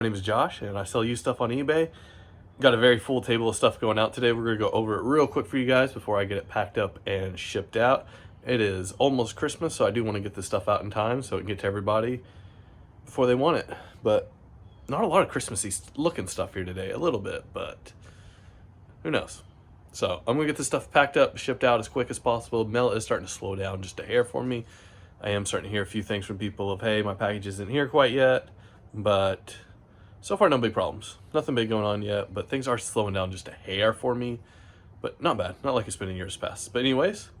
My name is Josh, and I sell used stuff on eBay. Got a very full table of stuff going out today. We're going to go over it real quick for you guys before I get it packed up and shipped out. It is almost Christmas, so I do want to get this stuff out in time so it can get to everybody before they want it. But not a lot of Christmassy looking stuff here today. A little bit, but who knows. So I'm going to get this stuff packed up, shipped out as quick as possible. Mail is starting to slow down just a hair for me. I am starting to hear a few things from people of, hey, my package isn't here quite yet, but so far, no big problems. Nothing big going on yet, but things are slowing down just a hair for me. But not bad. Not like it's been in years past. But anyways.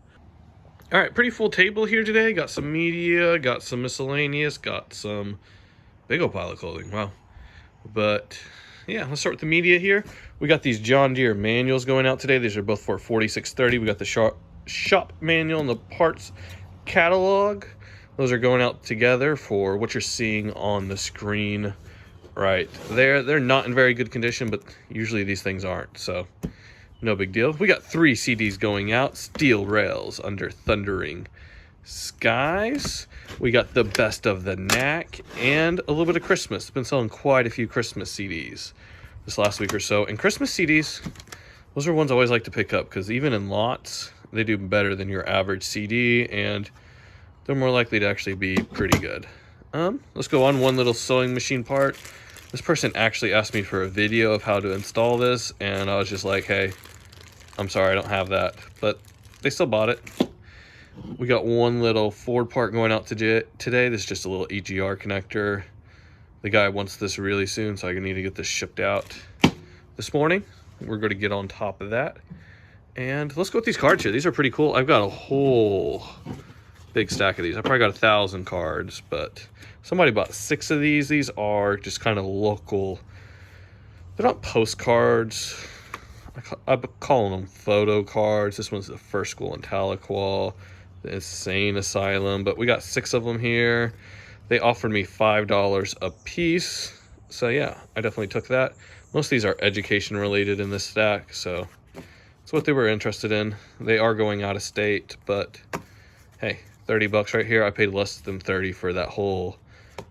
All right, pretty full table here today. Got some media, got some miscellaneous, got some big old pile of clothing. Wow. But yeah, let's start with the media here. We got these John Deere manuals going out today. These are both for 4630. We got the shop manual and the parts catalog. Those are going out together for what you're seeing on the screen right there. They're not in very good condition, but usually these things aren't, so no big deal. We got 3 CDs going out. Steel Rails Under Thundering Skies. We got the Best of the Knack and a little bit of Christmas. Been selling quite a few Christmas CDs this last week or so. And Christmas CDs, those are ones I always like to pick up because even in lots, they do better than your average CD, and they're more likely to actually be pretty good. Let's go on one little sewing machine part. This person actually asked me for a video of how to install this, and I was just like, hey, I'm sorry, I don't have that. But they still bought it. We got one little Ford part going out today. This is just a little EGR connector. The guy wants this really soon, so I need to get this shipped out this morning. We're going to get on top of that. And let's go with these cards here. These are pretty cool. I've got a whole big stack of these. I probably got 1,000 cards, but somebody bought 6 of these. These are just kind of local. They're not postcards. I'm calling them photo cards. This one's the First School in Tahlequah, the Insane Asylum, but we got 6 of them here. They offered me $5 a piece, so yeah, I definitely took that. Most of these are education related in this stack, so it's what they were interested in. They are going out of state, but hey, 30 bucks right here. I paid less than 30 for that whole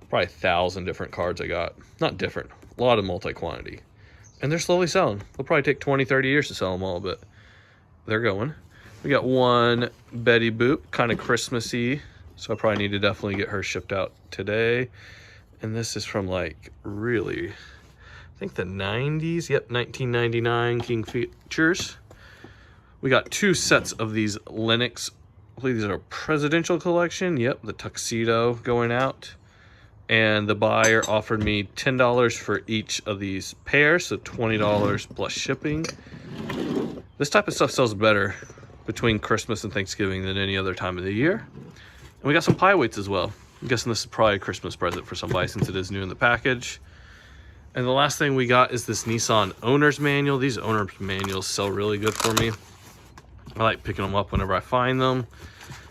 probably 1,000 different cards I got. Not different, a lot of multi-quantity. And they're slowly selling. They'll probably take 20, 30 years to sell them all, but they're going. We got one Betty Boop, kind of Christmassy, so I probably need to definitely get her shipped out today. And this is from like really, I think the 90s. Yep, 1999 King Features. We got 2 sets of these Linux. I believe these are a presidential collection. Yep, the tuxedo going out. And the buyer offered me $10 for each of these pairs, so $20 plus shipping. This type of stuff sells better between Christmas and Thanksgiving than any other time of the year. And we got some pie weights as well. I'm guessing this is probably a Christmas present for somebody since it is new in the package. And the last thing we got is this Nissan owner's manual. These owner's manuals sell really good for me. I like picking them up whenever I find them.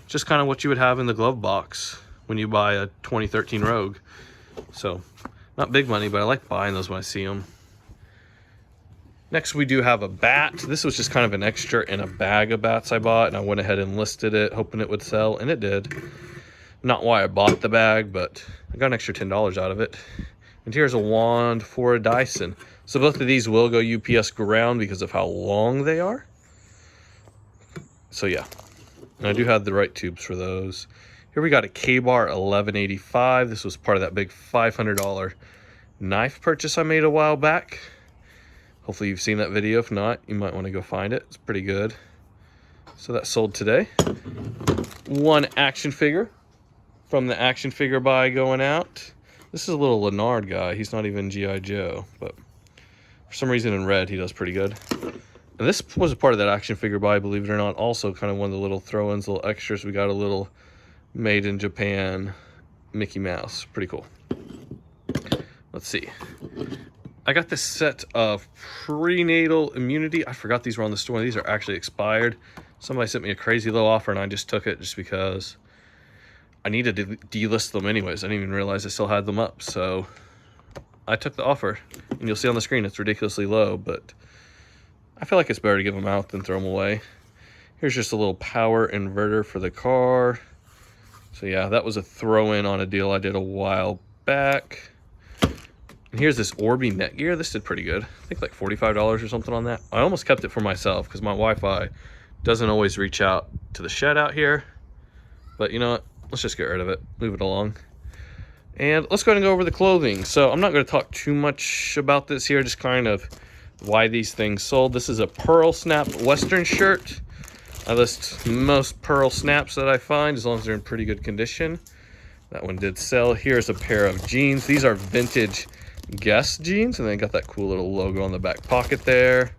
Just kind of what you would have in the glove box when you buy a 2013 Rogue. So, not big money, but I like buying those when I see them. Next, we do have a bat. This was just kind of an extra in a bag of bats I bought, and I went ahead and listed it, hoping it would sell, and it did. Not why I bought the bag, but I got an extra $10 out of it. And here's a wand for a Dyson. So both of these will go UPS ground because of how long they are. So yeah, and I do have the right tubes for those. Here we got a K-Bar 1185. This was part of that big $500 knife purchase I made a while back. Hopefully you've seen that video. If not, you might want to go find it. It's pretty good. So that sold today. One action figure from the action figure buy going out. This is a little Leonard guy. He's not even G.I. Joe, but for some reason in red he does pretty good. And this was a part of that action figure buy, believe it or not. Also kind of one of the little throw-ins, little extras. We got a little made in Japan Mickey Mouse. Pretty cool. Let's see. I got this set of prenatal immunity. I forgot these were on the store. These are actually expired. Somebody sent me a crazy low offer and I just took it just because I needed to delist them anyways. I didn't even realize I still had them up. So I took the offer, and you'll see on the screen it's ridiculously low, but I feel like it's better to give them out than throw them away. Here's just a little power inverter for the car. So yeah, that was a throw-in on a deal I did a while back. And here's this Orbi Netgear. This did pretty good. I think like $45 or something on that. I almost kept it for myself because my Wi-Fi doesn't always reach out to the shed out here. But you know what? Let's just get rid of it. Move it along. And let's go ahead and go over the clothing. So I'm not going to talk too much about this here, just kind of why these things sold. This is a pearl snap Western shirt. I list most pearl snaps that I find as long as they're in pretty good condition. That one did sell. Here's a pair of jeans. These are vintage Guess jeans, and they got that cool little logo on the back pocket there.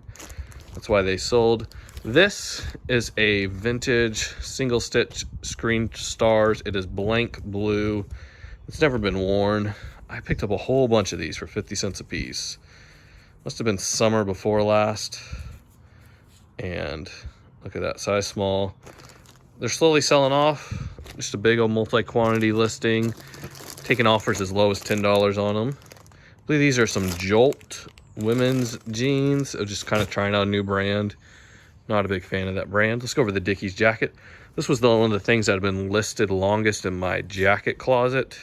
That's why they sold. This is a vintage single stitch Screen Stars. It is blank blue. It's never been worn. I picked up a whole bunch of these for 50 cents a piece. Must have been summer before last. And look at that, size small. They're slowly selling off. Just a big old multi-quantity listing. Taking offers as low as $10 on them. I believe these are some Jolt women's jeans. I'm just kind of trying out a new brand. Not a big fan of that brand. Let's go over the Dickies jacket. This was one of the things that had been listed longest in my jacket closet.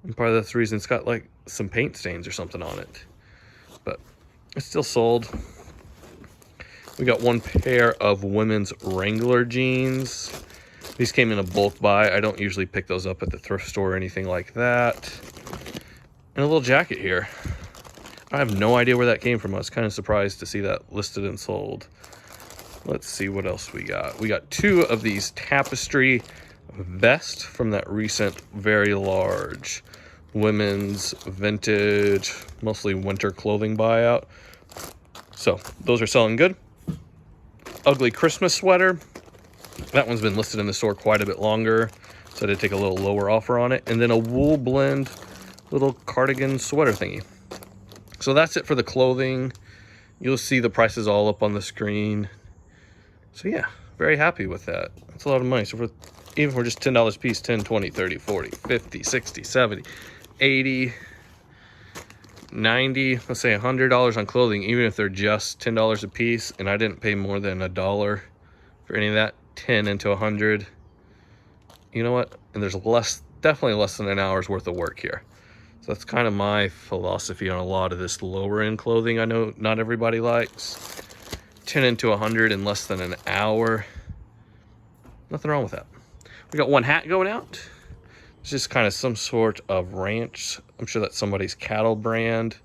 And part of that's the reason it's got like some paint stains or something on it. But it's still sold. We got one pair of women's Wrangler jeans. These came in a bulk buy. I don't usually pick those up at the thrift store or anything like that. And a little jacket here. I have no idea where that came from. I was kind of surprised to see that listed and sold. Let's see what else we got. We got two of these tapestry vests from that recent very large women's vintage, mostly winter clothing buyout. So those are selling good. Ugly Christmas sweater. That one's been listed in the store quite a bit longer, so I did take a little lower offer on it. And then a wool blend little cardigan sweater thingy. So that's it for the clothing. You'll see the prices all up on the screen. So yeah, very happy with that. That's a lot of money. So even for just $10 a piece, 10, 20, 30, 40, 50, 60, 70, 80, 90, let's say $100 on clothing, even if they're just $10 a piece, and I didn't pay more than $1 for any of that, 10 into 100. You know what? And there's definitely less than an hour's worth of work here. So that's kind of my philosophy on a lot of this lower end clothing I know not everybody likes. 10 into 100 in less than an hour. Nothing wrong with that. We got one hat going out. It's just kind of some sort of ranch. I'm sure that's somebody's cattle brand.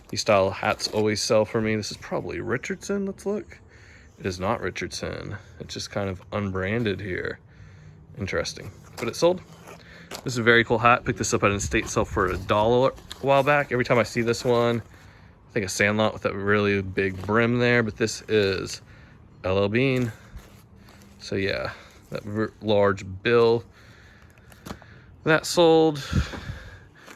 These style hats always sell for me. This is probably Richardson. Let's look. It is not Richardson. It's just kind of unbranded here. Interesting. But it sold. This is a very cool hat. Picked this up at an estate sale for $1 a while back. Every time I see this one, I think a Sandlot with that really big brim there, but this is LL Bean. So yeah, that large bill. That sold.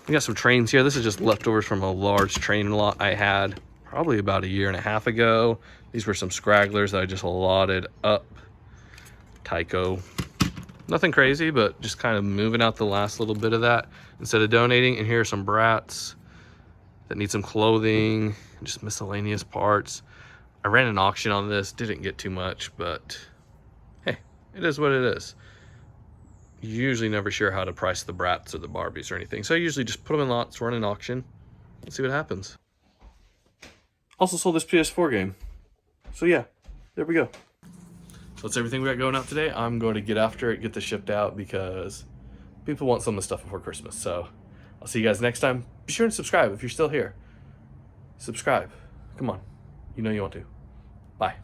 We got some trains here. This is just leftovers from a large train lot I had probably about 1.5 years ago. These were some scragglers that I just lotted up. Tyco. Nothing crazy, but just kind of moving out the last little bit of that instead of donating. And here are some brats that need some clothing, just miscellaneous parts. I ran an auction on this, didn't get too much, but hey, it is what it is. You're usually never sure how to price the brats or the Barbies or anything. So I usually just put them in lots, run an auction, and see what happens. Also sold this PS4 game. So yeah, there we go. So that's everything we got going out today. I'm going to get after it, get this shipped out because people want some of the stuff before Christmas. So I'll see you guys next time. Be sure and subscribe if you're still here. Subscribe. Come on. You know you want to. Bye.